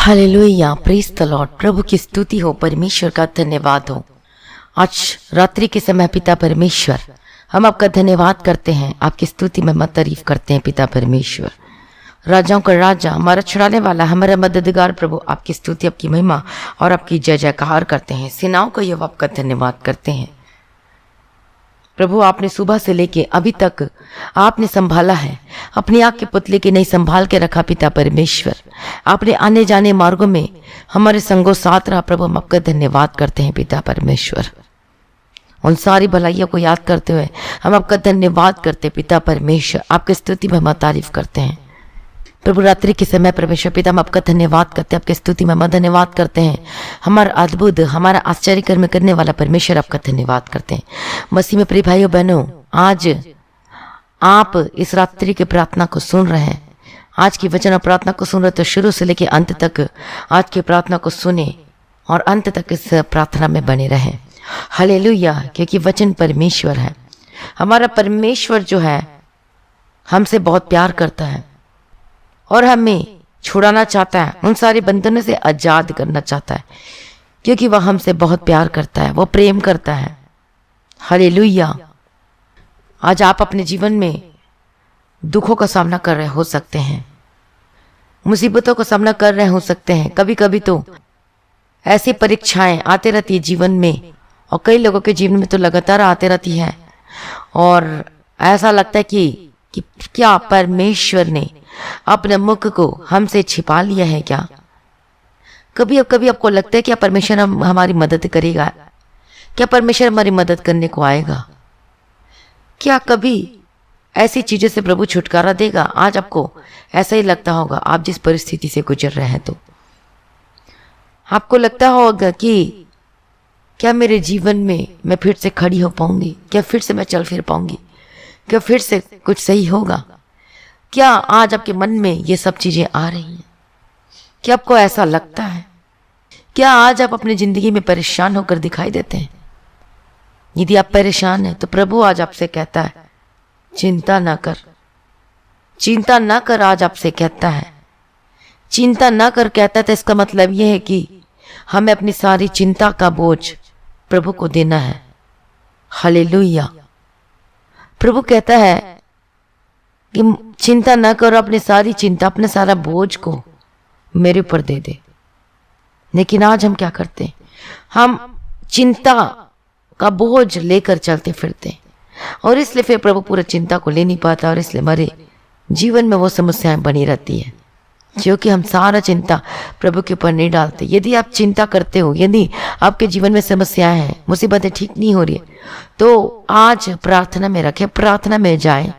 Hallelujah, praise the Lord. प्रभु की स्तुति हो, परमेश्वर का धन्यवाद हो। आज रात्रि के समय पिता परमेश्वर, हम आपका धन्यवाद करते हैं, आपकी स्तुति में तारीफ करते हैं। पिता परमेश्वर, राजाओं का राजा, हमारा छुड़ाने वाला, हमारा मददगार प्रभु, आपकी स्तुति, आपकी महिमा और आपकी जय जयकार करते हैं। सेनाओं का यहोवा आपका धन्यवाद करते हैं। प्रभु, आपने सुबह से लेके अभी तक आपने संभाला है, अपनी आँख के पुतले की नहीं संभाल के रखा। पिता परमेश्वर, आपने आने जाने मार्गों में हमारे संगो साथ रहा। प्रभु, हम आपका धन्यवाद करते हैं। पिता परमेश्वर, उन सारी भलाइयों को याद करते हुए हम आपका धन्यवाद करते हैं। पिता परमेश्वर, आपकी स्तुति में हम तारीफ करते हैं। प्रभु, रात्रि के समय परमेश्वर पिता, हम आपका धन्यवाद करते हैं, आपकी स्तुति में हम धन्यवाद करते हैं। हमारा अद्भुत, हमारा आश्चर्य कर्म करने वाला परमेश्वर, आपका धन्यवाद करते हैं। मसीह में प्रिय भाइयों बहनों, आज आप इस रात्रि की प्रार्थना को सुन रहे हैं, आज की वचन और प्रार्थना को सुन रहे, तो शुरू से लेकर अंत तक आज की प्रार्थना को सुने और अंत तक इस प्रार्थना में बने रहें। हालेलुया, क्योंकि वचन परमेश्वर है। हमारा परमेश्वर जो है हमसे बहुत प्यार करता है और हमें छुड़ाना चाहता है, उन सारे बंधनों से आजाद करना चाहता है, क्योंकि वह हमसे बहुत प्यार करता है, वो प्रेम करता है। हालेलुया। आज आप अपने जीवन में दुखों का सामना कर रहे हो सकते हैं, मुसीबतों का सामना कर रहे हो सकते हैं। कभी कभी तो ऐसी परीक्षाएं आते रहती है जीवन में, और कई लोगों के जीवन में तो लगातार आते रहती है, और ऐसा लगता है कि क्या परमेश्वर ने अपने मुख को हमसे छिपा लिया है क्या? कभी आपको लगता है क्या परमेश्वर हमारी मदद करेगा? क्या परमेश्वर हमारी मदद करने को आएगा? क्या कभी ऐसी चीजों से प्रभु छुटकारा देगा? आज आपको ऐसा ही लगता होगा, आप जिस परिस्थिति से गुजर रहे हैं, तो आपको लगता होगा कि क्या मेरे जीवन में मैं फिर से खड़ी हो पाऊंगी? क्या फिर से मैं चल फिर पाऊंगी? क्या फिर से कुछ सही होगा? क्या आज आपके मन में ये सब चीजें आ रही हैं? क्या आपको ऐसा लगता है? क्या आज आप अपनी जिंदगी में परेशान होकर दिखाई देते हैं? यदि आप परेशान हैं तो प्रभु आज आपसे कहता है, चिंता ना कर, चिंता ना कर। आज आपसे कहता है, चिंता ना कर। कहता है तो इसका मतलब यह है कि हमें अपनी सारी चिंता का बोझ प्रभु को देना है। हालेलुया। प्रभु कहता है कि चिंता न करो, अपनी सारी चिंता, अपने सारा बोझ को मेरे ऊपर दे दे। लेकिन आज हम क्या करते हैं? हम चिंता का बोझ लेकर चलते फिरते, और इसलिए फिर प्रभु पूरा चिंता को ले नहीं पाता, और इसलिए हमारे जीवन में वो समस्याएं बनी रहती है, क्योंकि हम सारा चिंता प्रभु के ऊपर नहीं डालते। यदि आप चिंता करते हो, यदि आपके जीवन में समस्याएं हैं, मुसीबतें ठीक नहीं हो रही है, तो आज प्रार्थना में रखें, प्रार्थना में जाएं,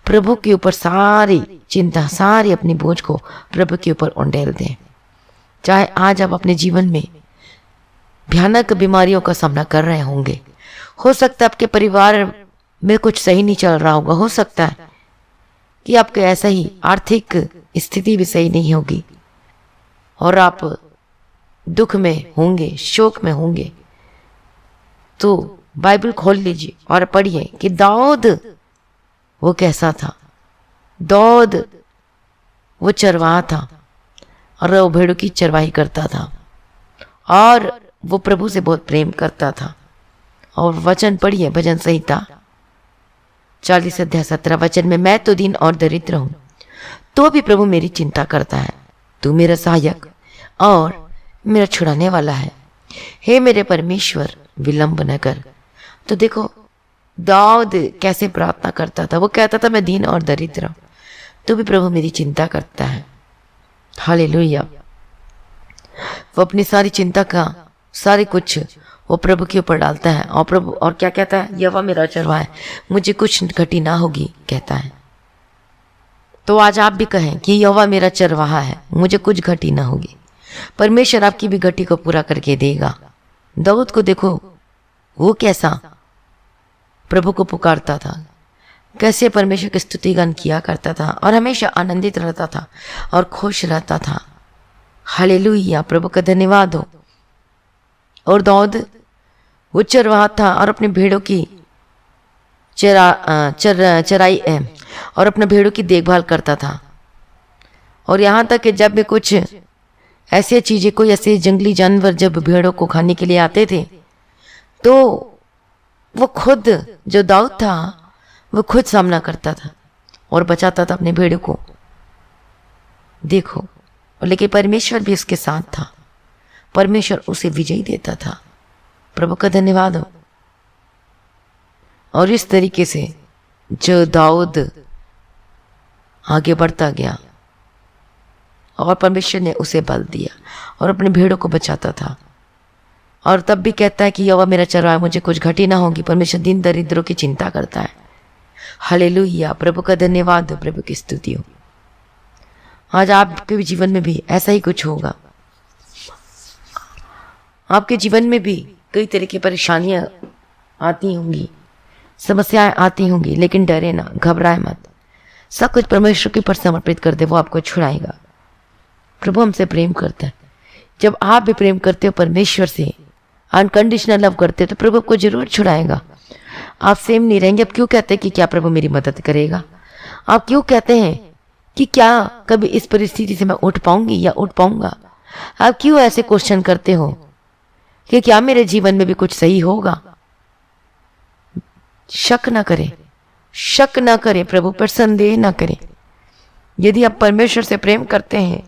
प्रभु के ऊपर सारी चिंता, सारी अपनी बोझ को प्रभु के ऊपर उंडेल दें। चाहे आज आप अपने जीवन में भयानक बीमारियों का सामना कर रहे होंगे, हो सकता है आपके परिवार में कुछ सही नहीं चल रहा होगा, हो सकता है कि आपके ऐसा ही आर्थिक स्थिति भी सही नहीं होगी और आप दुख में होंगे, शोक में होंगे, तो बाइबल खोल लीजिए और पढ़िए कि दाऊद वो कैसा था। दाऊद वो चरवाहा था, और वो भेड़ों की चरवाही करता था, और वो प्रभु से बहुत प्रेम करता था। और वचन पढ़िए, भजन संहिता 40 अध्याय 17 वचन में, मैं तो दीन और दरिद्र हूं, तो भी प्रभु मेरी चिंता करता है। तू मेरा सहायक और मेरा छुड़ाने वाला है। हे मेरे परमेश्वर, विलंब न कर। तो देखो दाऊद कैसे प्रार्थना करता था। वो कहता था मैं दीन और दरिद्र हूं, तो भी प्रभु मेरी चिंता करता है। हालेलुया। वो अपनी सारी चिंता का सारे कुछ वो प्रभु के ऊपर डालता है, और प्रभु और क्या कहता है? यहोवा मेरा चरवाहा है, मुझे कुछ घटी ना होगी, कहता है। तो आज आप भी कहें कि यहोवा मेरा चरवाहा है, मुझे कुछ घटी ना होगी। परमेश्वर आपकी भी घटी को पूरा करके देगा। दाऊद को देखो, वो कैसा प्रभु को पुकारता था, कैसे परमेश्वर की स्तुति गान किया करता था, और हमेशा आनंदित रहता था और खुश रहता था। हालेलुया, प्रभु का धन्यवाद हो। और दाऊद वो चरवाहा था, और अपने भेड़ों की चराई और अपने भेड़ों की देखभाल करता था। और यहाँ तक कि जब भी कुछ ऐसी चीजें, कोई ऐसे जंगली जानवर जब भेड़ों को खाने के लिए आते थे तो वो खुद, जो दाऊद था, वो खुद सामना करता था और बचाता था अपने भेड़ों को। देखो, लेकिन परमेश्वर भी उसके साथ था, परमेश्वर उसे विजयी देता था। प्रभु का धन्यवाद हो। और इस तरीके से जो दाऊद आगे बढ़ता गया और परमेश्वर ने उसे बल दिया और अपने भेड़ों को बचाता था। और तब भी कहता है कि यहोवा मेरा चरवाहा, मुझे कुछ घटी ना होगी। परमेश्वर दीन दरिद्रों की चिंता करता है। हालेलुया, प्रभु का धन्यवाद हो, प्रभु की स्तुति हो। आज आपके जीवन में भी ऐसा ही कुछ होगा। आपके जीवन में भी कई तरह की परेशानियां आती होंगी, समस्याएं आती होंगी, लेकिन डरे ना, घबराए मत। सब कुछ परमेश्वर के ऊपर समर्पित कर दे, वो आपको छुड़ाएगा। प्रभु हमसे प्रेम करता है। जब आप भी प्रेम करते हो परमेश्वर से, अनकंडीशनल लव करते हो, तो प्रभु आपको जरूर छुड़ाएगा। आप सेम नहीं रहेंगे। आप क्यों कहते हैं कि क्या प्रभु मेरी मदद करेगा? आप क्यों कहते हैं कि क्या कभी इस परिस्थिति से मैं उठ पाऊंगी या उठ पाऊंगा? आप क्यों ऐसे क्वेश्चन करते हो कि क्या मेरे जीवन में भी कुछ सही होगा? शक ना करें, शक ना करें, प्रभु पर संदेह ना करें। यदि आप परमेश्वर से प्रेम करते हैं,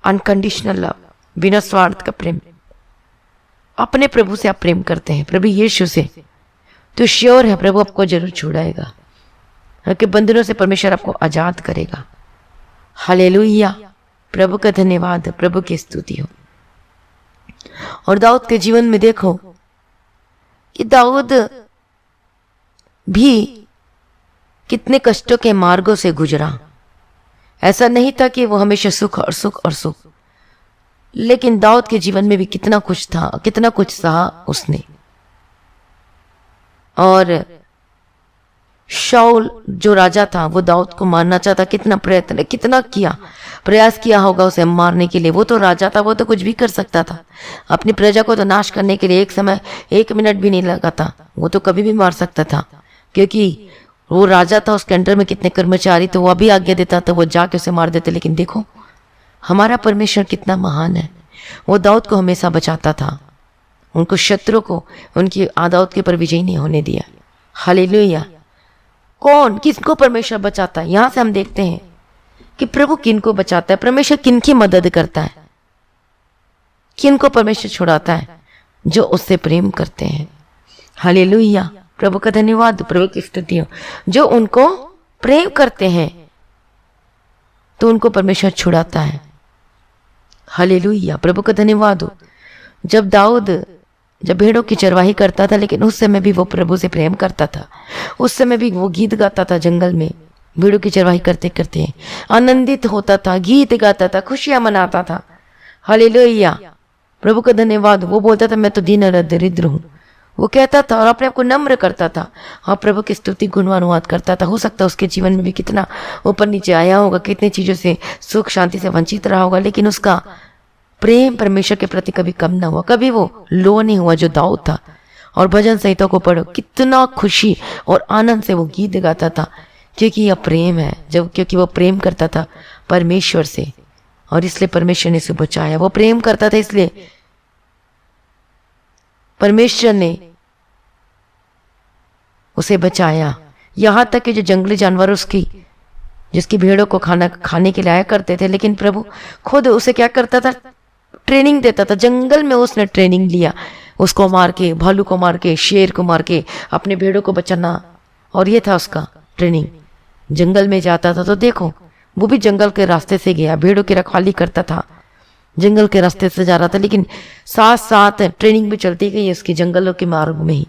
अनकंडीशनल लव, बिना स्वार्थ का प्रेम, अपने प्रभु से आप प्रेम करते हैं, प्रभु यीशु से, तो श्योर है प्रभु आपको जरूर छुड़ाएगा, क्योंकि बंधनों से परमेश्वर आपको आजाद करेगा। हालेलुया, प्रभु का धन्यवाद, प्रभु की स्तुति हो। और दाऊद के जीवन में देखो कि दाऊद भी कितने कष्टों के मार्गों से गुजरा। ऐसा नहीं था कि वो हमेशा सुख और सुख और सुख, लेकिन दाऊद के जीवन में भी कितना कुछ था, कितना कुछ सहा उसने। और शाऊल जो राजा था, वो दाऊद को मारना चाहता, कितना प्रयत्न, कितना प्रयास किया होगा उसे मारने के लिए। वो तो राजा था, वो तो कुछ भी कर सकता था। अपनी प्रजा को तो नाश करने के लिए एक समय, एक मिनट भी नहीं लगा था। वो तो कभी भी मार सकता था, क्योंकि वो राजा था, उसके अंडर में कितने कर्मचारी थे, वो अभी आज्ञा देता था, वो जाके उसे मार देते। लेकिन देखो हमारा परमेश्वर कितना महान है। वो दाऊद को हमेशा बचाता था, उनको शत्रु को, उनकी दाऊद के पर विजय नहीं होने दिया। हालेलुया। कौन, किसको परमेश्वर बचाता है? यहां से हम देखते हैं कि प्रभु किनको बचाता है, परमेश्वर किनकी मदद करता है, किनको परमेश्वर छुड़ाता है? जो उससे प्रेम करते हैं। हालेलुया, प्रभु का धन्यवाद, प्रभु की स्तुति हो। जो उनको प्रेम करते हैं तो उनको परमेश्वर छुड़ाता है। हालेलुया, प्रभु का धन्यवाद हो। जब भेड़ों की चरवाही करता था, लेकिन उस समय भी वो प्रभु से प्रेम करता था। उस समय भी वो गीत गाता था, जंगल में भेड़ों की चरवाही करते करते आनंदित होता था, गीत गाता था, खुशियां मनाता था। हालेलुया, प्रभु का धन्यवाद। वो बोलता था मैं तो दीन और दरिद्र हूँ, वो कहता था और अपने आप को नम्र करता था। हाँ, प्रभु की स्तुति गुणवानुवाद करता था। हो सकता है उसके जीवन में भी कितना ऊपर नीचे आया होगा, कितनी चीजों से, सुख शांति से वंचित रहा होगा, लेकिन उसका प्रेम परमेश्वर के प्रति कभी कम ना हुआ, कभी वो लो नहीं हुआ जो दाऊद था। और भजन संहिता को पढ़ो, कितना खुशी और आनंद से वो गीत गाता था, क्योंकि यह प्रेम है, जब क्योंकि वो प्रेम करता था परमेश्वर से, और इसलिए परमेश्वर ने उसे बचाया। वो प्रेम करता था, इसलिए परमेश्वर ने उसे बचाया। यहां तक कि जो जंगली जानवर जिसकी भेड़ों को खाने के लिए आया करते थे, लेकिन प्रभु खुद उसे क्या करता था? ट्रेनिंग देता था। जंगल में उसने ट्रेनिंग लिया, उसको मार के, भालू को मार के, शेर को मार के अपने भेड़ों को बचाना। और ये था उसका ट्रेनिंग। जंगल में जाता था तो देखो, वो भी जंगल के रास्ते से गया, भेड़ों की रखवाली करता था, जंगल के रास्ते से जा रहा था, लेकिन साथ साथ ट्रेनिंग भी चलती गई उसकी जंगलों के मार्ग में ही।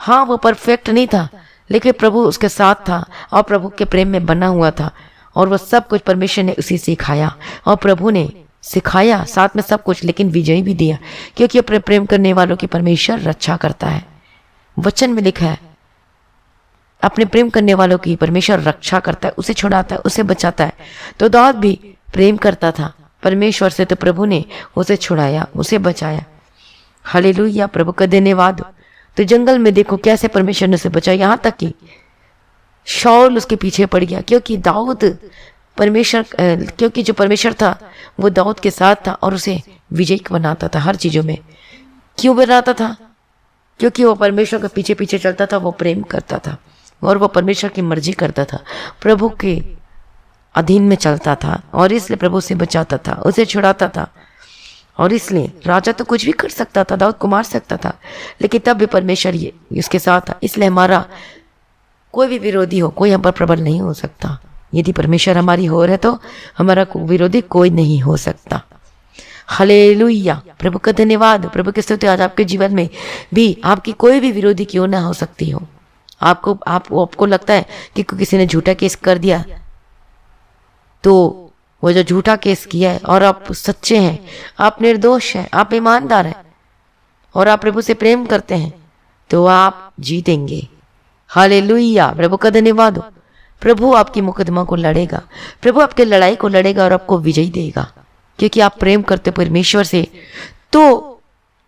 हाँ, वो परफेक्ट नहीं था, लेकिन प्रभु उसके साथ था और प्रभु के प्रेम में बना हुआ था। और वह सब कुछ परमेश्वर ने उसे सिखाया, और प्रभु ने सिखाया साथ में सब कुछ, लेकिन विजय भी दिया, क्योंकि अपने प्रेम करने वालों की परमेश्वर रक्षा करता है। वचन में लिखा है, अपने प्रेम करने वालों की परमेश्वर रक्षा करता है, उसे छुड़ाता है, उसे बचाता है। तो दाऊद भी प्रेम करता था परमेश्वर से, तो प्रभु ने उसे छुड़ाया, उसे बचाया। हालेलुया, प्रभु का धन्यवाद। तो जंगल में देखो कैसे परमेश्वर ने उसे बचाया, यहां तक कि शाऊल उसके पीछे पड़ गया, क्योंकि दाऊद परमेश्वर क्योंकि जो परमेश्वर था वो दाऊद के साथ था और उसे विजयी बनाता था हर चीज़ों में। क्यों बनाता था? क्योंकि वो परमेश्वर के पीछे पीछे चलता था, वो प्रेम करता था और वो परमेश्वर की मर्जी करता था, प्रभु के अधीन में चलता था और इसलिए प्रभु उसे बचाता था, उसे छुड़ाता था। और इसलिए राजा तो कुछ भी कर सकता था, दाऊद को मार सकता था, लेकिन तब भी परमेश्वर ये उसके साथ था। इसलिए हमारा कोई भी विरोधी हो, कोई हम पर प्रबल नहीं हो सकता। यदि परमेश्वर हमारी ओर है तो हमारा विरोधी कोई नहीं हो सकता। हालेलुया, प्रभु का धन्यवाद, प्रभु की स्तुति। आज आपके जीवन में भी आपकी कोई भी विरोधी क्यों ना हो सकती हो, आपको लगता है कि किसी ने झूठा केस कर दिया, तो वो जो झूठा केस किया है और आप सच्चे हैं, आप निर्दोष हैं, आप ईमानदार हैं और आप प्रभु से प्रेम करते हैं, तो आप जीतेंगे। हालेलुया, प्रभु का धन्यवाद हो। प्रभु आपकी मुकदमा को लड़ेगा, प्रभु आपके लड़ाई को लड़ेगा और आपको विजय देगा, क्योंकि आप प्रेम करते परमेश्वर से। तो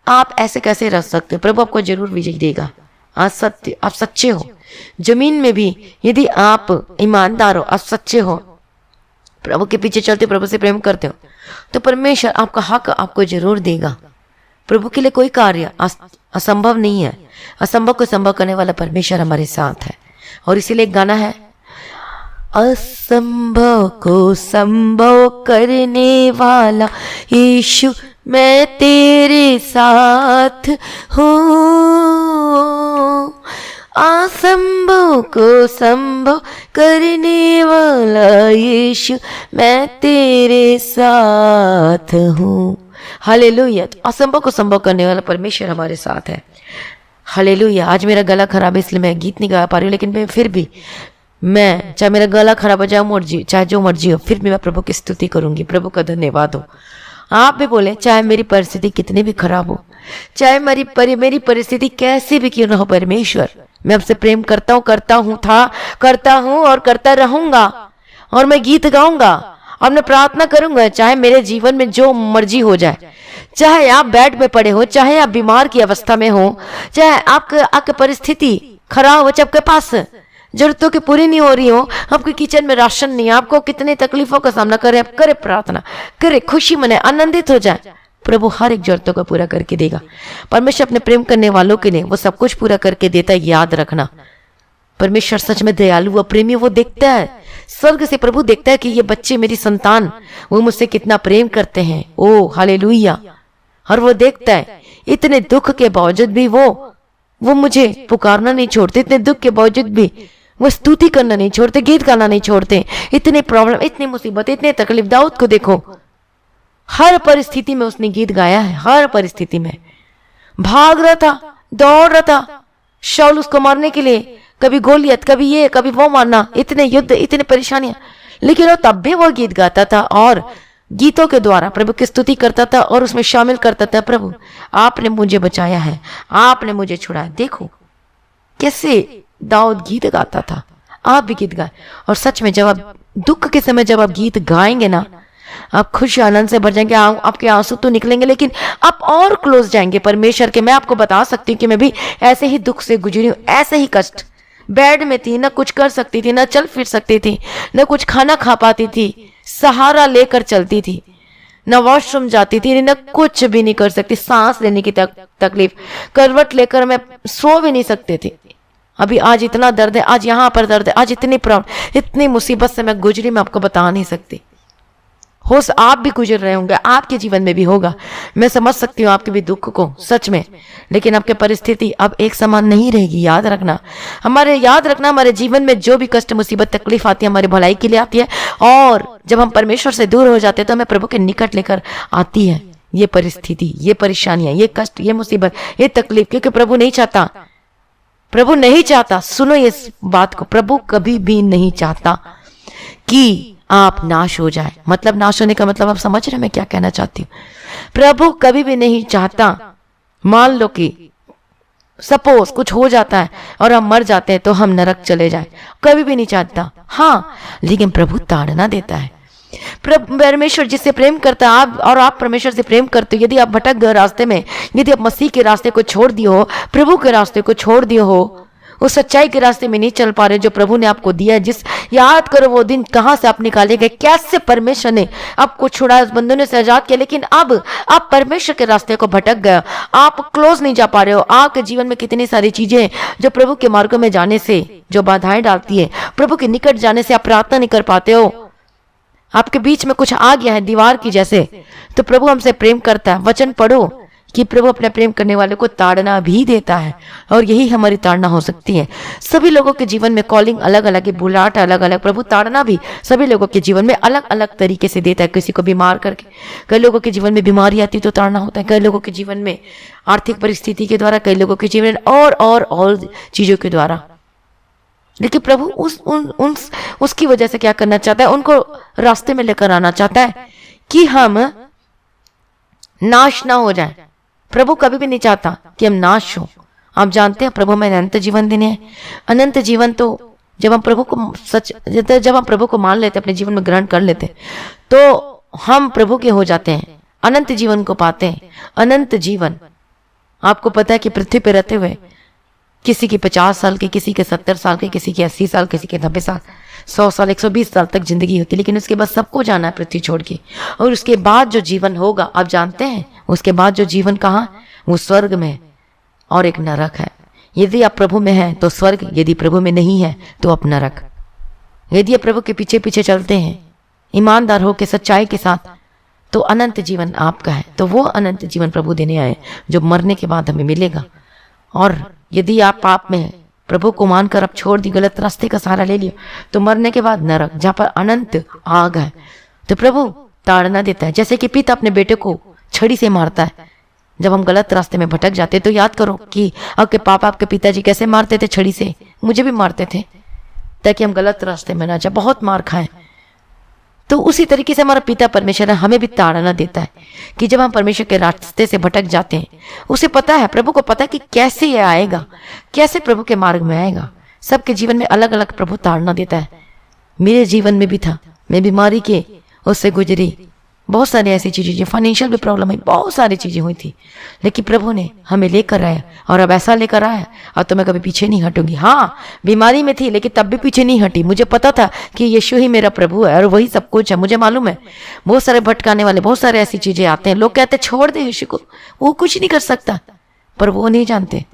आप ऐसे कैसे रह सकते? प्रभु आपको जरूर विजय देगा। आप सच्चे हो, जमीन में भी यदि आप ईमानदार हो, आप सच्चे हो, प्रभु के पीछे चलते, प्रभु से प्रेम करते हो, तो परमेश्वर आपका हक आपको जरूर देगा। प्रभु के लिए कोई कार्य असंभव नहीं है। असंभव को संभव करने वाला परमेश्वर हमारे साथ है। और इसीलिए एक गाना है, असंभव को संभव करने वाला यीशु मैं तेरे साथ हूँ। असंभव को संभव करने वाला यीशु मैं तेरे साथ हूँ। हालेलुया, असंभव को संभव करने वाला परमेश्वर हमारे साथ है। हालेलुया। आज मेरा गला खराब है इसलिए मैं गीत नहीं गा पा रही हूँ, लेकिन मैं फिर भी मैं चाहे मेरा गला खराब हो जाए, मर्जी चाहे जो मर्जी हो, फिर भी मैं प्रभु की स्तुति करूंगी। प्रभु का धन्यवाद हो। आप भी बोले, चाहे मेरी परिस्थिति कितनी भी खराब हो, चाहे मेरी परिस्थिति कैसी भी क्यों ना हो, परमेश्वर मैं आपसे प्रेम करता हूँ और करता रहूंगा। और मैं गीत गाऊंगा और मैं प्रार्थना करूंगा, चाहे मेरे जीवन में जो मर्जी हो जाए, चाहे आप बेड में पड़े हो, चाहे आप बीमार की अवस्था में हो, चाहे आपकी परिस्थिति खराब हो, चाहे आपके पास जरूरतों की पूरी नहीं हो रही हो, आपके किचन में राशन नहीं है, आपको कितने तकलीफों का सामना करे प्रार्थना करे, खुशी मनाए, आनंदित हो जाए, प्रभु हर एक जरूरतों को पूरा करके देगा। परमेश्वर अपने प्रेम करने वालों के लिए वो सब कुछ पूरा करके देता है। याद रखना, परमेश्वर सच में दयालु व प्रेमी, वो देखता है, स्वर्ग से प्रभु देखता है कि ये बच्चे मेरी संतान वो मुझसे कितना प्रेम करते हैं। ओ हालेलुया। और वो देखता है इतने दुख के बावजूद भी वो मुझे पुकारना नहीं छोड़ते, इतने दुख के बावजूद भी वो स्तुति करना नहीं छोड़ते, गीत गाना नहीं छोड़ते। इतने प्रॉब्लम, इतनी मुसीबत, इतने तकलीफ, दाऊद को देखो, हर परिस्थिति में उसने गीत गाया है। हर परिस्थिति में भाग रहा था, दौड़ रहा था शाऊल उसको मारने के लिए, कभी गोलियत, कभी ये, कभी वो मारना, इतने युद्ध, इतने परेशानियां, लेकिन वो तब भी वो गीत गाता था और गीतों के द्वारा प्रभु की स्तुति करता था और उसमें शामिल करता था, प्रभु आपने मुझे बचाया है, आपने मुझे छुड़ाया। देखो कैसे दाऊद गीत गाता था। आप भी गीत गाए। और सच में जब आप दुख के समय जब आप गीत गाएंगे ना, आप खुशी आनंद से भर जाएंगे। आपके आंसू तो निकलेंगे, लेकिन आप और क्लोज जाएंगे परमेश्वर के। मैं आपको बता सकती हूँ कि मैं भी ऐसे ही दुख से गुजरी हूँ, ऐसे ही कष्ट। बेड में थी, ना कुछ कर सकती थी, ना चल फिर सकती थी, ना कुछ खाना खा पाती थी, सहारा लेकर चलती थी, ना वॉशरूम जाती थी, ना कुछ भी नहीं कर सकती। सांस लेने की तकलीफ, करवट लेकर मैं सो भी नहीं सकती थी। अभी आज इतना दर्द है, आज यहाँ पर दर्द है, आज इतनी प्रॉब्लम, इतनी मुसीबत से मैं गुजरी, मैं आपको बता नहीं सकती। आप भी गुजर रहे होंगे, आपके जीवन में भी होगा। मैं समझ सकती हूँ आपके भी दुख को, सच में। लेकिन आपकी परिस्थिति अब एक समान नहीं रहेगी। याद रखना हमारे जीवन में जो भी कष्ट, मुसीबत, तकलीफ आती है, हमारी भलाई के लिए आती है। और जब हम परमेश्वर से दूर हो जाते हैं तो हमें प्रभु के निकट लेकर आती है ये परिस्थिति, ये परेशानियां, ये कष्ट, ये मुसीबत, ये तकलीफ। क्योंकि प्रभु नहीं चाहता, सुनो ये बात को, प्रभु कभी भी नहीं चाहता कि आप नाश हो जाए। मतलब नाश होने का मतलब आप समझ रहे हैं मैं क्या कहना चाहती हूँ। प्रभु कभी भी नहीं चाहता, मान लो कि सपोज कुछ हो जाता है और हम मर जाते हैं तो हम नरक चले जाएं, कभी भी नहीं चाहता। हाँ, लेकिन प्रभु ताड़ना देता है। परमेश्वर जिससे प्रेम करता है, आप परमेश्वर से प्रेम करते हो। यदि आप भटक गए रास्ते में, यदि आप मसीह के रास्ते को छोड़ दिए हो, प्रभु के रास्ते को छोड़ दिए हो, उस सच्चाई के रास्ते में नहीं चल पा रहे जो प्रभु ने आपको दिया है। जिस याद करो वो दिन कहां से आप निकाले गए, कैसे परमेश्वर ने आपको छुड़ाया, उस बंधनों से आजाद किया, लेकिन अब आप परमेश्वर के रास्ते को भटक गए, आप क्लोज नहीं जा पा रहे हो। आपके जीवन में कितनी सारी चीजें जो प्रभु के मार्गों में जाने से जो बाधाएं डालती है, प्रभु के निकट जाने से आप प्रार्थना नहीं कर पाते हो। आपके बीच में कुछ आ गया है दीवार की जैसे, तो प्रभु हमसे प्रेम करता है। वचन पढ़ो कि प्रभु अपने प्रेम करने वाले को ताड़ना भी देता है, और यही हमारी ताड़ना हो सकती है। सभी लोगों के जीवन में कॉलिंग अलग अलग है, बुलाहट अलग अलग, प्रभु ताड़ना भी सभी लोगों के जीवन में अलग अलग तरीके से देता है। किसी को बीमार करके, कई लोगों के जीवन में बीमारी आती है तो ताड़ना होता है, कई लोगों के जीवन में आर्थिक परिस्थिति के द्वारा, कई लोगों के जीवन और चीजों के द्वारा। लेकिन प्रभु उसकी वजह से क्या करना चाहता है, उनको रास्ते में लेकर आना चाहता है कि हम नाश ना हो जाए। प्रभु कभी भी नहीं चाहता कि हम नाश हो। आप जानते हैं प्रभु में अनंत जीवन देने हैं। अनंत जीवन तो जब हम प्रभु को मान लेते, अपने जीवन में ग्रहण कर लेते, तो हम प्रभु के हो जाते हैं, अनंत जीवन को पाते हैं। अनंत जीवन, आपको पता है कि पृथ्वी पर रहते हुए किसी की 50 साल की, किसी के 70 साल की, किसी के 80 साल, किसी के 90 साल, 100 साल, 120 साल तक जिंदगी होती है, लेकिन उसके बाद सबको जाना है पृथ्वी छोड़ के। और उसके बाद जो जीवन होगा, आप जानते हैं उसके बाद जो जीवन कहाँ, वो स्वर्ग में और एक नरक है। यदि आप प्रभु में हैं तो स्वर्ग, यदि प्रभु में नहीं है तो आप नरक। यदि आप प्रभु के पीछे पीछे चलते हैं ईमानदार होकर सच्चाई के साथ, तो अनंत जीवन आपका है। तो वो अनंत जीवन प्रभु देने आए जो मरने के बाद हमें मिलेगा। और यदि आप पाप में प्रभु को मानकर आप छोड़ दी, गलत रास्ते का सहारा ले लिया, तो मरने के बाद नरक, जहां पर अनंत आग है। तो प्रभु ताड़ना देता है, जैसे कि पिता अपने बेटे को छड़ी से मारता है। जब हम गलत रास्ते में भटक जाते तो याद करो कि आपके पापा, आपके पिताजी कैसे मारते थे, छड़ी से। मुझे भी मारते थे ताकि हम गलत रास्ते में ना जाए, बहुत मार खाएं। तो उसी तरीके से हमारा पिता परमेश्वर हमें भी ताड़ना देता है कि जब हम परमेश्वर के रास्ते से भटक जाते हैं, उसे पता है, प्रभु को पता है कि कैसे ये आएगा, कैसे प्रभु के मार्ग में आएगा। सबके जीवन में अलग अलग प्रभु ताड़ना देता है। मेरे जीवन में भी था, मैं बीमारी के उससे गुजरी, बहुत सारी ऐसी चीजें, जो फाइनेंशियल भी प्रॉब्लम हुई, बहुत सारी चीजें हुई थी, लेकिन प्रभु ने हमें लेकर आया, और अब ऐसा लेकर आया, और तो मैं कभी पीछे नहीं हटूंगी। हाँ, बीमारी में थी लेकिन तब भी पीछे नहीं हटी। मुझे पता था कि यीशु ही मेरा प्रभु है और वही सब कुछ है। मुझे मालूम है बहुत सारे भटकाने वाले, बहुत सारे ऐसी चीजें आते हैं, लोग कहते छोड़ दे यीशु को, वो कुछ नहीं कर सकता, पर वो नहीं जानते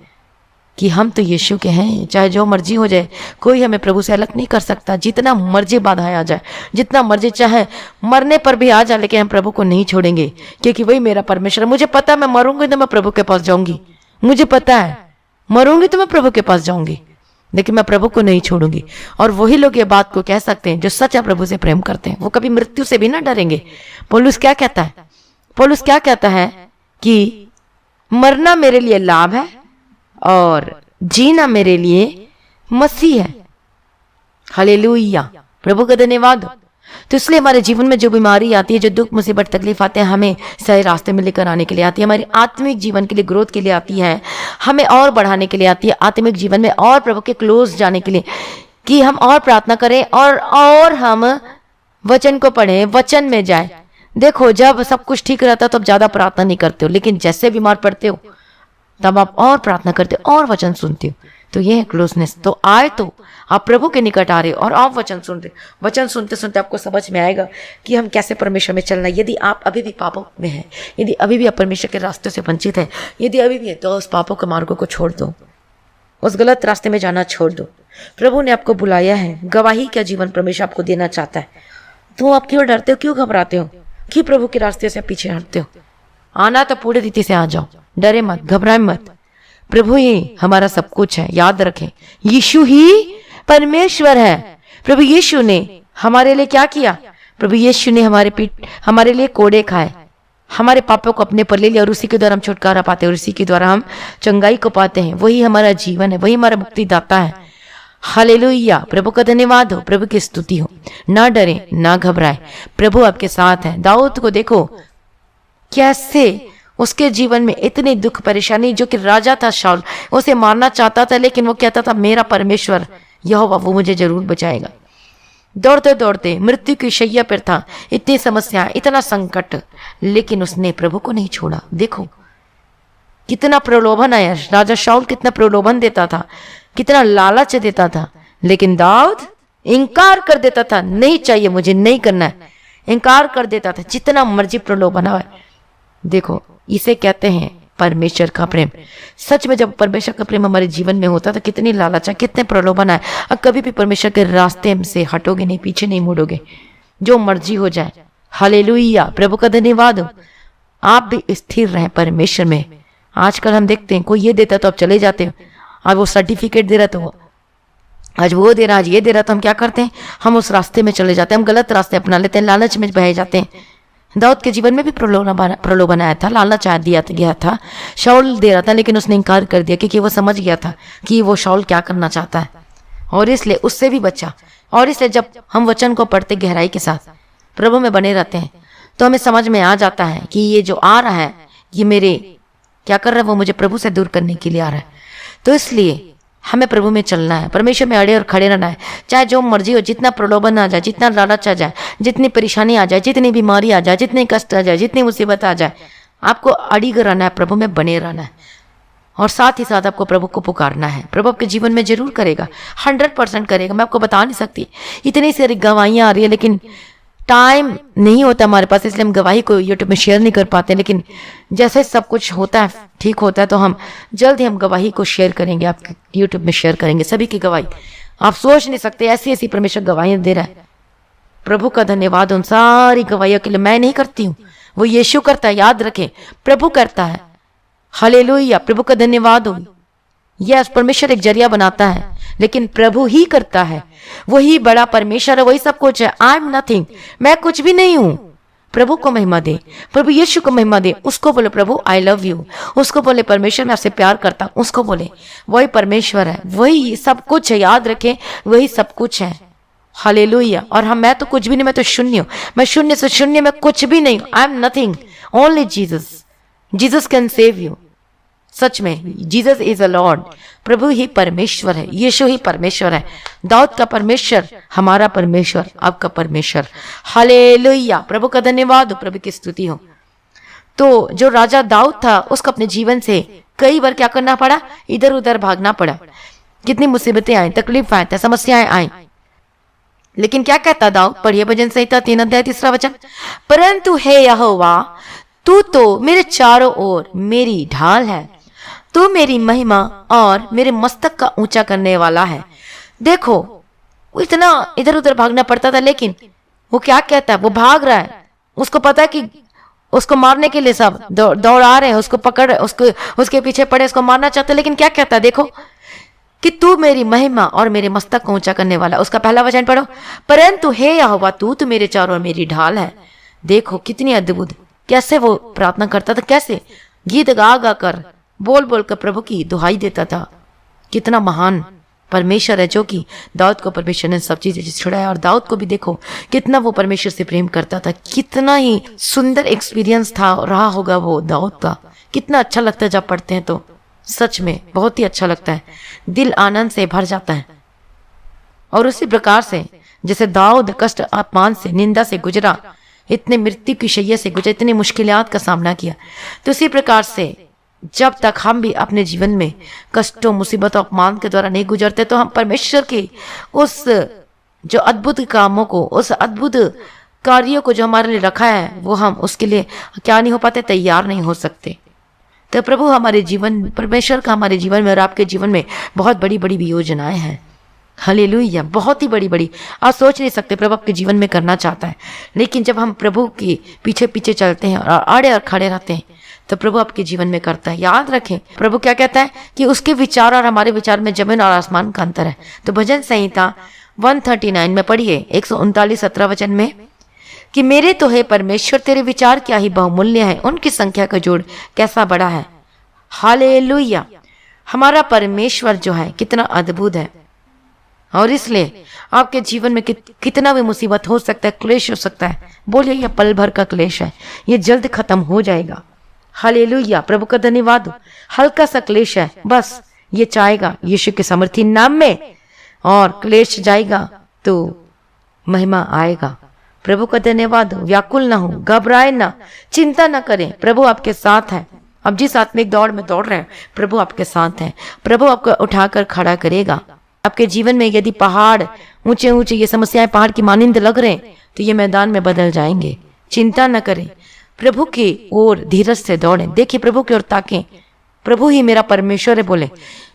कि हम तो यीशु के हैं। चाहे जो मर्जी हो जाए, कोई हमें प्रभु से अलग नहीं कर सकता। जितना मर्जी बाधाएं आ जाए, जितना मर्जी चाहे मरने पर भी आ जाए, लेकिन हम प्रभु को नहीं छोड़ेंगे, क्योंकि वही मेरा परमेश्वर है। मुझे पता है मैं मरूंगी तो मैं प्रभु के पास जाऊंगी, मुझे पता है मरूंगी तो मैं प्रभु के पास जाऊंगी, लेकिन मैं प्रभु को नहीं छोड़ूंगी। और वही लोग ये बात को कह सकते हैं जो सच्चा प्रभु से प्रेम करते हैं, वो कभी मृत्यु से भी ना डरेंगे। पौलुस क्या कहता है, पौलुस क्या कहता है कि मरना मेरे लिए लाभ है और जीना मेरे लिए मसीह है। हालेलुया, प्रभु का धन्यवाद हो। तो इसलिए हमारे जीवन में जो बीमारी आती है, जो दुख मुसीबत तकलीफ आते हैं, हमें सही रास्ते में लेकर आने के लिए आती है, हमारे आत्मिक जीवन के लिए ग्रोथ के लिए आती है, हमें और बढ़ाने के लिए आती है, आत्मिक जीवन में और प्रभु के क्लोज जाने के लिए, कि हम और प्रार्थना करें और हम वचन को पढ़ें, वचन में जाए। देखो, जब सब कुछ ठीक रहता है तो आप ज्यादा प्रार्थना नहीं करते हो, लेकिन जैसे बीमार पड़ते हो तब आप और प्रार्थना करते हो और वचन सुनते हो। तो ये है क्लोजनेस। तो आए तो आप प्रभु के निकट आ रहे हो और आप वचन सुनते, वचन सुनते सुनते आपको समझ में आएगा कि हम कैसे परमेश्वर में चलना है। यदि आप अभी भी पापों में हैं, यदि अभी भी आप परमेश्वर के रास्ते से वंचित है, यदि अभी भी है, तो उस पापों के मार्गों को छोड़ दो, उस गलत रास्ते में जाना छोड़ दो। प्रभु ने आपको बुलाया है, गवाही का जीवन परमेश्वर आपको देना चाहता है। तो आप क्यों डरते हो, क्यों घबराते हो, क्यों प्रभु के रास्ते से पीछे हटते हो? आना तो पूरे रीति से आ जाओ, डरे मत, घबराए मत। प्रभु ही हमारा सब कुछ है। याद रखें, यीशु ही परमेश्वर है। प्रभु यीशु ने हमारे लिए क्या किया? प्रभु यीशु ने हमारे लिए कोड़े खाए, हमारे पापों को अपने पर ले लिया, और उसी के द्वारा हम छुटकारा पाते हैं, और उसी के द्वारा हम चंगाई को पाते हैं। वही हमारा जीवन है, वही हमारा मुक्तिदाता है। हालेलुया, प्रभु का धन्यवाद हो, प्रभु की स्तुति हो। ना डरे, ना घबराए, प्रभु आपके साथ है। दाऊद को देखो कैसे उसके जीवन में इतनी दुख परेशानी, जो कि राजा था शाऊल, उसे मारना चाहता था, लेकिन वो कहता था मेरा परमेश्वर यहोवा वो मुझे जरूर बचाएगा। दौड़ते दौड़ते मृत्यु की शैया पर था, इतनी समस्या, इतना संकट, लेकिन उसने प्रभु को नहीं छोड़ा। देखो कितना प्रलोभन आया, राजा शाऊल कितना प्रलोभन देता था, कितना लालच देता था, लेकिन दाऊद इनकार कर देता था, नहीं चाहिए मुझे, नहीं करना है, इनकार कर देता था, जितना मर्जी प्रलोभन है। देखो, इसे कहते हैं परमेश्वर का प्रेम। सच में जब परमेश्वर का प्रेम हमारे जीवन में होता तो कितनी लालच है, कितने प्रलोभन है, और कभी भी परमेश्वर के रास्ते से हटोगे नहीं, पीछे नहीं मुड़ोगे, जो मर्जी हो जाए। हालेलुया, प्रभु का धन्यवाद हो। आप भी स्थिर रहें परमेश्वर में। आजकल हम देखते हैं कोई ये देता तो आप चले जाते हो, आज वो सर्टिफिकेट दे रहा तो आज वो दे रहा, आज ये दे रहा, तो हम क्या करते हैं, हम उस रास्ते में चले जाते हैं, हम गलत रास्ते अपना लेते हैं, लालच में बह जाते हैं। दाऊद के जीवन में भी प्रलोभन आया था, लालच दिया गया था, शाऊल दे रहा था, लेकिन उसने इनकार कर दिया क्योंकि वो समझ गया था कि वो शाऊल क्या करना चाहता है, और इसलिए उससे भी बचा। और इसलिए जब हम वचन को पढ़ते गहराई के साथ प्रभु में बने रहते हैं तो हमें समझ में आ जाता है कि ये जो आ रहा है, ये मेरे क्या कर रहा है, वो मुझे प्रभु से दूर करने के लिए आ रहा है। तो इसलिए हमें प्रभु में चलना है, परमेश्वर में अड़े और खड़े रहना है, चाहे जो मर्जी हो, जितना प्रलोभन आ जाए, जितना लालच आ जाए, जितनी परेशानी आ जाए, जितनी बीमारी आ जाए, जितने कष्ट आ जाए, जितनी मुसीबत आ जाए, आपको अड़िग रहना है, प्रभु में बने रहना है, और साथ ही साथ आपको प्रभु को पुकारना है। प्रभु आपके जीवन में जरूर करेगा, 100% करेगा। मैं आपको बता नहीं सकती, इतनी सारी गवाहियाँ आ रही है, लेकिन टाइम नहीं होता हमारे पास, इसलिए हम गवाही को यूट्यूब में शेयर नहीं कर पाते। लेकिन जैसे सब कुछ होता है, ठीक होता है, तो हम जल्द ही हम गवाही को शेयर करेंगे, आप यूट्यूब में शेयर करेंगे सभी की गवाही। आप सोच नहीं सकते ऐसी ऐसी परमेश्वर गवाहियां दे रहा है। प्रभु का धन्यवाद उन सारी गवाहियों के लिए। मैं नहीं करती हूँ, वो यीशु करता है, याद रखें, प्रभु करता है। हालेलुया, प्रभु का धन्यवाद हो। यस, परमेश्वर एक जरिया बनाता है, लेकिन प्रभु ही करता है, वही बड़ा परमेश्वर है, वही सब कुछ है। आई एम नथिंग, मैं कुछ भी नहीं हूं। प्रभु को महिमा दे, प्रभु यीशु को महिमा दे, उसको बोले प्रभु आई लव यू, उसको बोले परमेश्वर मैं आपसे प्यार करता हूं, उसको बोले वही परमेश्वर है, वही सब कुछ है। याद रखें, वही सब कुछ है। हालेलुया। और मैं तो कुछ भी नहीं, मैं तो शून्य हूं, मैं शून्य से शून्य, मैं कुछ भी नहीं, I am nothing, only Jesus, Jesus can save you. सच में जीसस इज अ लॉर्ड, प्रभु ही परमेश्वर है, यीशु ही परमेश्वर है। दाऊद का परमेश्वर हमारा परमेश्वर, आपका परमेश्वर। हालेलुया, प्रभु का धन्यवाद हो, प्रभु की स्तुति हो। तो जो राजा दाऊद था, उसको अपने जीवन से कई बार क्या करना पड़ा, इधर उधर भागना पड़ा, कितनी मुसीबतें आई, तकलीफ आए, समस्याएं आई, लेकिन क्या कहता दाऊद, पढ़िए भजन संहिता 3 अध्याय 3 वचन, परंतु हे यहोवा तू तो मेरे चारों ओर मेरी ढाल है, तू मेरी महिमा और मेरे मस्तक का ऊंचा करने वाला है। देखो, वो इतना इधर उधर भागना पड़ता था, लेकिन वो क्या कहता है, वो भाग रहा है, उसको पता है कि उसको मारने के लिए सब दौड़ आ रहे हैं, उसको पकड़, उसके पीछे पड़े, उसको मारना चाहते, लेकिन क्या कहता है, देखो कि तू मेरी महिमा और मेरे मस्तक को ऊंचा करने वाला। उसका पहला वचन पढ़ो, परंतु हे यहोवा तू तो मेरे चारों ओर मेरी ढाल है। देखो कितनी अद्भुत, कैसे वो प्रार्थना करता था, कैसे गीत गा गा कर, बोल बोल कर प्रभु की दुहाई देता था। कितना महान परमेश्वर है, जो कि दाऊद को परमेश्वर ने सब चीजें छुड़ाया। और दाऊद को भी देखो कितना वो परमेश्वर से प्रेम करता था, कितना ही सुंदर एक्सपीरियंस था रहा होगा वो दाऊद का। कितना अच्छा लगता है जब पढ़ते हैं तो, सच में बहुत ही अच्छा लगता है, दिल आनंद से भर जाता है। और उसी प्रकार से जैसे दाऊद कष्ट अपमान से, निंदा से गुजरा, इतने मृत्यु की शैया से गुजरा, इतनी मुश्किलात का सामना किया, तो उसी प्रकार से जब तक हम भी अपने जीवन में कष्टों, मुसीबतों, अपमान के द्वारा नहीं गुजरते, तो हम परमेश्वर के उस जो अद्भुत कामों को, उस अद्भुत कार्यों को जो हमारे लिए रखा है, वो हम उसके लिए क्या नहीं हो पाते, तैयार नहीं हो सकते। तो प्रभु हमारे जीवन, परमेश्वर का हमारे जीवन में और आपके जीवन में बहुत बड़ी बड़ी भी योजनाएं हैं। हालेलुया, बहुत ही बड़ी बड़ी, आप सोच नहीं सकते प्रभु आपके जीवन में करना चाहता है। लेकिन जब हम प्रभु के पीछे पीछे चलते हैं और आड़े और खड़े रहते हैं, तो प्रभु आपके जीवन में करता है। याद रखें, प्रभु क्या कहता है कि उसके विचार और हमारे विचार में जमीन और आसमान का अंतर है। तो भजन संहिता 139 में पढ़िए 139 17 वचन में कि मेरे तो है परमेश्वर तेरे विचार क्या ही बहुमूल्य है, उनकी संख्या का जोड़ कैसा बड़ा है। हालेलुया, हमारा परमेश्वर जो है कितना अद्भुत है। और इसलिए आपके जीवन में कितना भी मुसीबत हो सकता है, क्लेश हो सकता है, बोलिए यह पल भर का क्लेश है, ये जल्द खत्म हो जाएगा। हालेलुया, प्रभु का धन्यवाद हो। हल्का सा क्लेश है, बस ये चाहेगा यीशु के समर्थी नाम में, और क्लेश जाएगा तो महिमा आएगा। प्रभु का धन्यवाद हो। व्याकुल ना हो, घबराए ना, चिंता ना करें, प्रभु आपके साथ है, अब जिस आत्मिक दौड़ में दौड़ रहे हैं, प्रभु आपके साथ हैं। प्रभु आपको उठाकर खड़ा करेगा। आपके जीवन में यदि पहाड़ ऊंचे ऊंचे ये समस्याएं पहाड़ की मानिंद लग रहे हैं, तो ये मैदान में बदल जाएंगे। चिंता न करें, प्रभु की ओर धीरज से दौड़ें। देखिए, प्रभु की ओर ताकें। प्रभु ही मेरा परमेश्वर है बोले।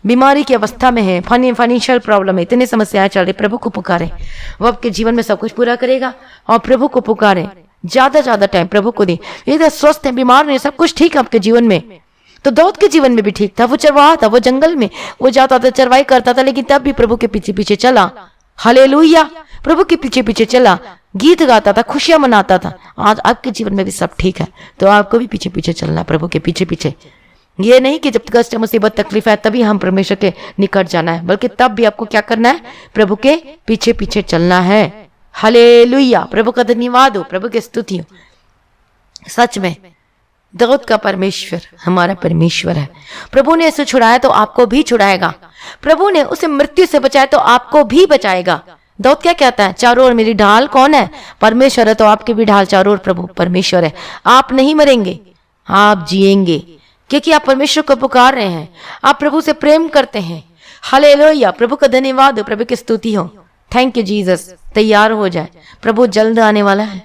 बीमारी की अवस्था में है, फाइनेंशियल प्रॉब्लम है, इतनी समस्याएं चल रही, प्रभु को पुकारें। वो आपके जीवन में सब कुछ पूरा करेगा। और प्रभु को पुकारें, ज्यादा टाइम प्रभु को दें। यदि स्वस्थ है, बीमार नहीं, सब कुछ ठीक है आपके जीवन में, तो दाऊद के जीवन में भी ठीक था। वो चरवाहा था, वो जंगल में वो जाता था, चरवाई करता था, लेकिन तब भी प्रभु के पीछे पीछे चला। हालेलुया, प्रभु के पीछे पीछे चला, गीत गाता था, खुशियां मनाता था। आज आपके जीवन में भी सब ठीक है, तो आपको भी पीछे पीछे चलना है, प्रभु के पीछे पीछे। ये नहीं कि जब कष्ट मुसीबत तकलीफ है तभी हम परमेश्वर के निकट जाना है, बल्कि तब भी आपको क्या करना है, प्रभु के पीछे पीछे चलना है। हालेलुया, प्रभु का धन्यवाद हो, प्रभु की स्तुति हो। सच में दाऊद का परमेश्वर हमारा परमेश्वर है। प्रभु ने इसे छुड़ाया तो आपको भी छुड़ाएगा। प्रभु ने उसे मृत्यु से बचाया तो आपको भी बचाएगा। दाऊद क्या कहता है, चारों ओर मेरी ढाल कौन है, परमेश्वर है। तो आपकी भी ढाल चारों ओर प्रभु परमेश्वर है। आप नहीं मरेंगे, आप जिएंगे, क्योंकि आप परमेश्वर को पुकार रहे हैं, आप प्रभु से प्रेम करते हैं। हालेलुया, प्रभु का धन्यवाद हो, प्रभु की स्तुति हो। Thank you Jesus. तैयार हो जाए, प्रभु जल्द आने वाला है।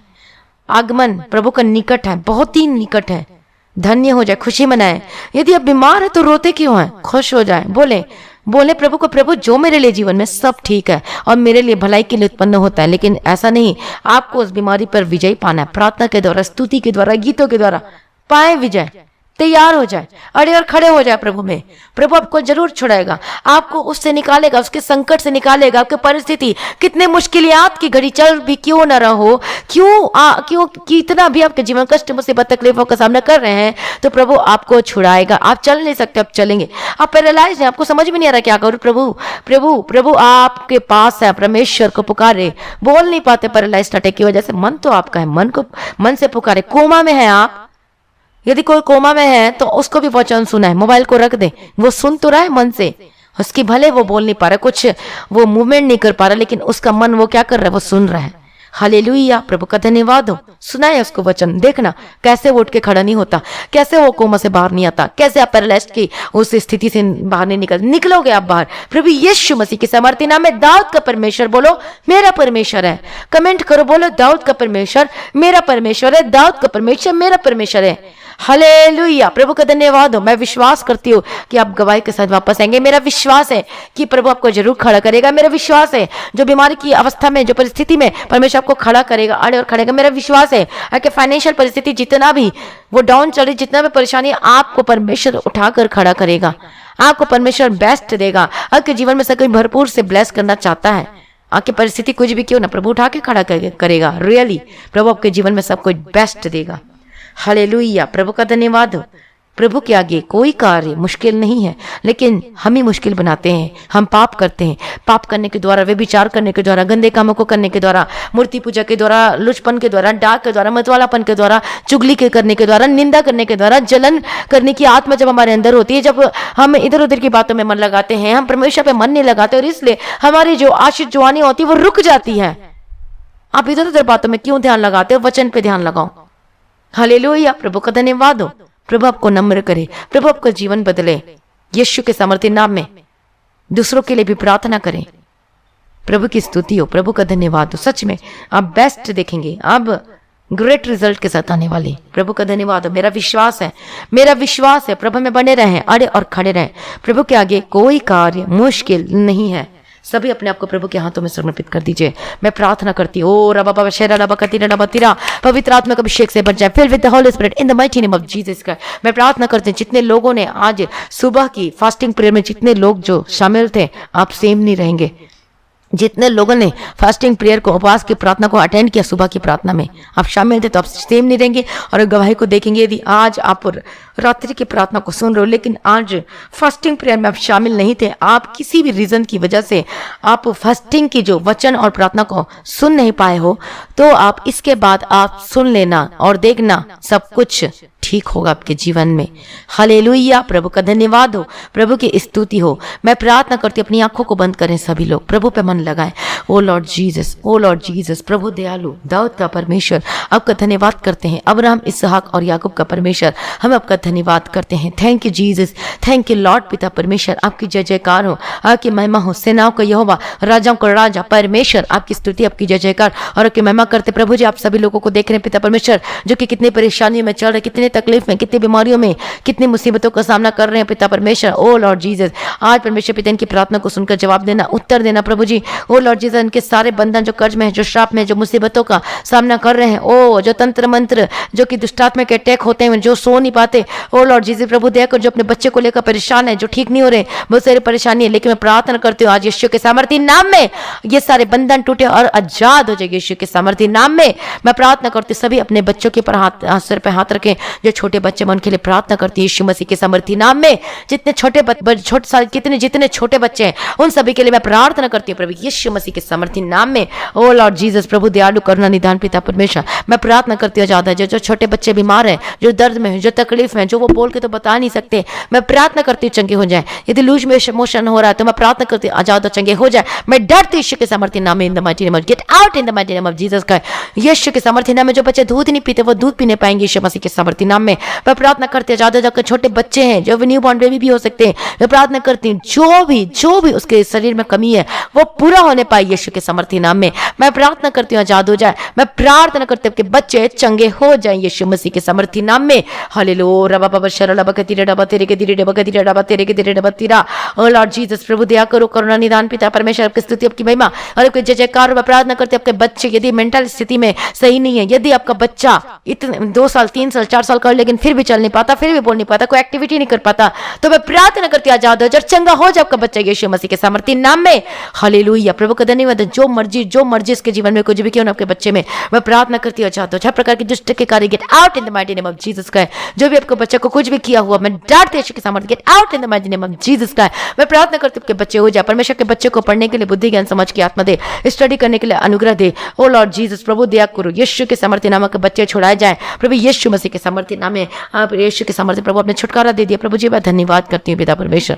आगमन प्रभु का निकट है, बहुत ही निकट है। धन्य हो जाए, खुशी मनाए। यदि आप बीमार है तो रोते क्यों हैं, खुश हो जाए। बोले प्रभु को, प्रभु जो मेरे लिए जीवन में सब ठीक है और मेरे लिए भलाई के लिए उत्पन्न होता है, लेकिन ऐसा नहीं, आपको उस बीमारी पर विजय पाना है। प्रार्थना के द्वारा, स्तुति के द्वारा, गीतों के द्वारा पाए विजय। तैयार हो जाए, अड़े और खड़े हो जाए प्रभु में। प्रभु आपको जरूर छुड़ाएगा, आपको उससे निकालेगा, उसके संकट से निकालेगा। आपकी परिस्थिति कितने मुश्किलात की घड़ी चल भी क्यों न रहो, क्यों कितना भी आपके जीवन कष्ट मुसीबत तकलीफों का सामना कर रहे हैं, तो प्रभु आपको छुड़ाएगा। आप चल नहीं सकते, आप चलेंगे। आप पैरालाइज हैं, आपको समझ में नहीं आ रहा क्या करूं। प्रभु आपके पास है। परमेश्वर को पुकारे, बोल नहीं पाते पैरालाइज अटैक की वजह से। मन तो आपका है, मन से पुकारे। कोमा में है आप, यदि कोई कोमा में है तो उसको भी वचन सुना है। मोबाइल को रख दे, वो सुन तो रहा है मन से, उसकी भले वो बोल नहीं पा रहा, कुछ वो मूवमेंट नहीं कर पा रहा, लेकिन उसका मन वो क्या कर रहा है, वो सुन रहा है। हालेलुया, प्रभु का धन्यवाद हो। सुनाए उसको वचन, देखना कैसे वो उठ के खड़ा नहीं होता, कैसे वो कोमा से बाहर नहीं आता, कैसे आप पैरालाइज्ड की उस स्थिति से बाहर नहीं निकलोगे आप बाहर। प्रभु यीशु मसीह के सामर्थ्य नाम में। दाऊद का परमेश्वर बोलो, मेरा परमेश्वर है। कमेंट करो, बोलो दाऊद का परमेश्वर मेरा परमेश्वर है, दाऊद का परमेश्वर मेरा परमेश्वर है। हालेलुया, प्रभु का धन्यवाद हो। मैं विश्वास करती हूँ कि आप गवाही के साथ वापस आएंगे। मेरा विश्वास है कि प्रभु आपको जरूर खड़ा करेगा। मेरा विश्वास है, जो बीमारी की अवस्था में, जो परिस्थिति में परमेश्वर आपको खड़ा करेगा, अड़े और खड़ेगा। मेरा विश्वास है कि फाइनेंशियल परिस्थिति जितना भी वो डाउन चल रही, जितना भी परेशानी, आपको परमेश्वर उठाकर खड़ा करेगा। आपको परमेश्वर बेस्ट देगा। आपके जीवन में सब कोई भरपूर से ब्लेस करना चाहता है। आपकी परिस्थिति कुछ भी क्यों ना, प्रभु उठा के खड़ा करेगा। रियली प्रभु आपके जीवन में सब कुछ बेस्ट देगा। हालेलुया, प्रभु का धन्यवाद हो। प्रभु के आगे कोई कार्य मुश्किल नहीं है, लेकिन हम ही मुश्किल बनाते हैं। हम पाप करते हैं। पाप करने के द्वारा, व्यभिचार करने के द्वारा, गंदे कामों को करने के द्वारा, मूर्ति पूजा के द्वारा, लुचपन के द्वारा, डाक के द्वारा, मतवालापन के द्वारा, चुगली के करने के द्वारा, निंदा करने के द्वारा, जलन करने की आत्मा जब हमारे अंदर होती है, जब हम इधर उधर की बातों में मन लगाते हैं, हम परमेश्वर पे मन नहीं लगाते, और इसलिए हमारी जो आशीष जवानी होती है वो रुक जाती है। आप इधर उधर बातों में क्यों ध्यान लगाते हो, वचन पे ध्यान लगाओ। हालेलुया, प्रभु का धन्यवाद हो। प्रभु आपको नम्र करे, प्रभु आपका जीवन बदले। यीशु के सामर्थ्य नाम में दूसरों के लिए भी प्रार्थना करें। प्रभु की स्तुति हो, प्रभु का धन्यवाद हो। सच में आप बेस्ट देखेंगे, आप ग्रेट रिजल्ट के साथ आने वाले। प्रभु का धन्यवाद हो। मेरा विश्वास है प्रभु में बने रहें, अड़े और खड़े रहें। प्रभु के आगे कोई कार्य मुश्किल नहीं है। सभी अपने आप को प्रभु के हाथों में समर्पित कर दीजिए। मैं प्रार्थना करती हूँ, ओ रबा बाबा शेरा रबा कतीरा रबा तीरा, पवित्र आत्मा का अभिषेक से भर जाए, fill with the holy spirit in the mighty name of Jesus Christ. मैं प्रार्थना करती हूँ, जितने लोगों ने आज सुबह की फास्टिंग प्रेयर में, जितने लोग जो शामिल थे, आप सेम नहीं रहेंगे। जितने लोगों ने फास्टिंग प्रेयर को, उपवास की प्रार्थना को अटेंड किया, सुबह की प्रार्थना में आप शामिल थे, तो आप सेम नहीं रहेंगे और गवाही को देखेंगे। यदि आज आप रात्रि की प्रार्थना को सुन रहे हो, लेकिन आज फास्टिंग प्रेयर में आप शामिल नहीं थे, आप किसी भी रीजन की वजह से आप फास्टिंग की जो वचन और प्रार्थना को सुन नहीं पाए हो, तो आप इसके बाद आप सुन लेना और देखना, सब कुछ ठीक होगा आपके जीवन में। हालेलुया, प्रभु का धन्यवाद हो, प्रभु की स्तुति हो। मैं प्रार्थना करती हूँ अपनी आंखों को बंद करें सभी लोग, प्रभु पे मन लगाएं। ओ लॉर्ड जीसस, ओ लॉर्ड जीसस, प्रभु दयालु, दाऊद का परमेश्वर, आपका धन्यवाद करते हैं। अब्राहम, इसहाक और याकूब का परमेश्वर, हम आपका धन्यवाद करते हैं। Thank you Jesus, thank you Lord पिता परमेश्वर, आपकी जय जयकार हो, आपकी महिमा हो। सेनाओं का यहोवा, राजाओं का राजा परमेश्वर, आपकी स्तुति, आपकी जय जयकार और आपकी महिमा करते। प्रभु जी, आप सभी लोगों को देख रहे हैं पिता परमेश्वर, जो कि कितनी परेशानियों में चल रहे, कितने तकलीफ में, कितनी बीमारियों में, कितनी मुसीबतों का सामना कर रहे हैं पिता परमेश्वर। ओ लॉर्ड जीसस, आज परमेश्वर पिता इनकी प्रार्थना को सुनकर जवाब देना, उत्तर देना प्रभु जी। ओ लॉर्ड जीसस, इनके सारे बंधन जो कर्ज में है, जो श्राप में, जो मुसीबतों का सामना कर रहे हैं, ओ जो तंत्र मंत्र, जो कि दुष्टात्मा के अटैक होते हैं, जो सो नहीं पाते, ओ लॉर्ड जीसस प्रभु दया कर, जो अपने बच्चे को लेकर परेशान है, जो ठीक नहीं हो रहे, बहुत सारी परेशानी है, लेकिन मैं प्रार्थना करती हूँ आज यीशु के सामर्थी नाम में ये सारे बंधन टूटे और आजाद हो जाए यीशु के सामर्थी नाम में। मैं प्रार्थना करती हूँ सभी अपने बच्चों के पर सिर पे हाथ रखें, जो छोटे बच्चे, मैं उनके लिए प्रार्थना करती हूँ यीशु मसीह के सामर्थी नाम में। जितने जितने छोटे बच्चे हैं, उन सभी के लिए मैं प्रार्थना करती हूँ प्रभु यीशु मसीह के सामर्थी नाम में। ओ लॉर्ड जीसस प्रभु दयालु, करुणा निदान पिता परमेश्वर, मैं प्रार्थना करती हूँ ज्यादा जो छोटे बच्चे बीमार हैं, जो दर्द में हैं, जो तकलीफ में, जो वो बोल के तो बता नहीं सकते, मैं प्रार्थना करती हूँ चंगे हो जाए। यदि लूज में मोशन हो रहा है तो मैं प्रार्थना करती हूँ आजाद चंगे हो जाए। मैं डरती यीशु के सामर्थी नाम में, इन the mighty name of gate out in the mighty name of Jesus का। यीशु के सामर्थी नाम में जो बच्चे दूध नहीं पीते वो दूध पीने पाएंगे यीशु मसीह के सामर्थी नाम में। मैं प्रार्थना करती हूँ ज्यादा जाकर छोटे बच्चे हैं, जो न्यू बॉर्न बेबी भी हो सकते हैं, मैं प्रार्थना करती हूँ जो भी उसके शरीर में कमी है वो पूरा होने पाए यीशु के सामर्थी नाम में। मैं प्रार्थना करती हूँ आजाद हो जाए। मैं प्रार्थना करती हूँ कि बच्चे चंगे हो जाएं यीशु मसीह के सामर्थी नाम में। हालेलुया, रबा बाबा शरण रबा कतिरे रबा तेरे के दिरे रबा कतिरे रबा तेरे के दिरे रबा तीरा। ओ लॉर्ड जीसस प्रभु दया करो, करुणा निदान पिता परमेश्वर, आपकी स्तुति, आपकी महिमा और आपके जय जयकार। मैं प्रार्थना करते हैं आपके बच्चे यदि मेंटल स्थिति में सही नहीं है, यदि आपका बच्चा इतने 2 साल 3 साल 4 साल कर लेकिन फिर भी चल नहीं पाता, फिर भी बोल नहीं पाता, कोई एक्टिविटी नहीं कर पाता, तो मैं प्रार्थना करती हूँ आजाद हो जाए, चंगा हो जाए आपका बच्चा यीशु मसीह के सामर्थी नाम में। हालेलुया, प्रभु का धन्यवाद। जो मर्जी इसके जीवन में कुछ भी क्यों ना आपके बच्चे में, मैं प्रार्थना करती हूँ आजाद हो जाए। प्रकार की दुष्ट के कार्य gate out in the mighty name of Jesus का। जो भी आपके बच्चे को कुछ भी किया हुआ, मैं डांटती यीशु के सामर्थी gate out in the mighty name of Jesus का। मैं प्रार्थना करती हूँ आपके बच्चे हो जाए। परमेश्वर के बच्चे को पढ़ने के लिए बुद्धि ज्ञान समझ की आत्मा दे, स्टडी करने के लिए अनुग्रह दे। ओ लॉर्ड जीसस प्रभु दया करो, यीशु के सामर्थी नाम के बच्चे छुड़ाए जाए प्रभु यीशु मसीह के सामर्थी नाम में। आप यीशु के सामर्थी प्रभु अपने छुटकारा दे दिया प्रभु जी। मैं धन्यवाद करती हूँ पिता परमेश्वर,